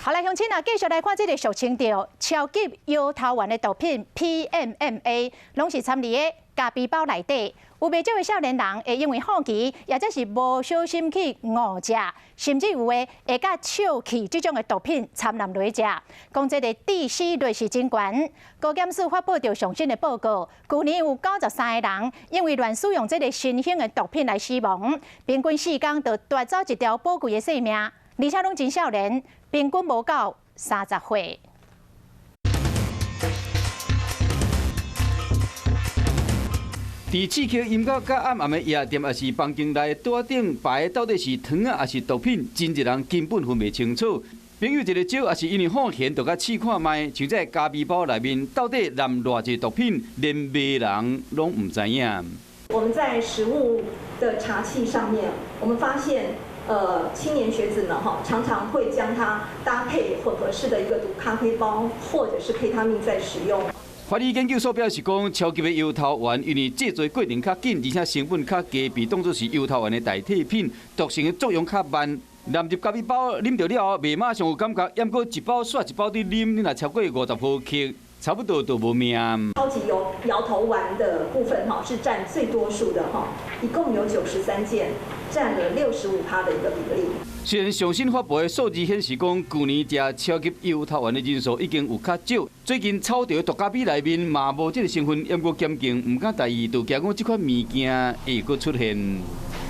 好来，乡亲啊，继续来看这个俗称着超级摇头丸的毒品 PMMA， 拢是掺伫个咖啡包内底。有袂少的少年人会因为好奇，或者是无小心去误食，甚至有诶会甲笑气这种的毒品掺入落去食。讲这个致死率是真悬。高检署发布着上新的报告，去年有93个人因为乱使用这个新型的毒品来死亡，平均4天就夺走一条宝贵的性命，而且拢真少年，平均无到30岁。伫刺激音乐甲暗暗的夜店，也是房间内桌顶摆的到底是糖啊，还是毒品，真一人根本分袂清楚。朋友一个少，也是因为好闲，就甲试看卖，像在咖啡包内面到底含偌济毒品，连卖人拢唔知影。我们在食物的茶器上面，我们发现，青年学子呢，常常会将它搭配混合式的一个毒咖啡包，或者是K他命在使用。法医研究所表示讲，超级的摇头丸因为制作过程较紧，而且成本较低，被当作是摇头丸的代替品，毒性的作用较慢。含入咖啡包啉到了后，未马上有感觉，要过一包刷一包的啉，你若超过50毫克，差不多就无命。超级摇头丸的部分是占最多数的一共有93件，占了65%的一个比例。虽然上新发布的数字显示讲，去年食超级摇头丸的人数已经有较少，最近炒到的毒咖啡内面嘛无这个成分，要过检验，唔敢大意，就惊讲这款物件会搁出现。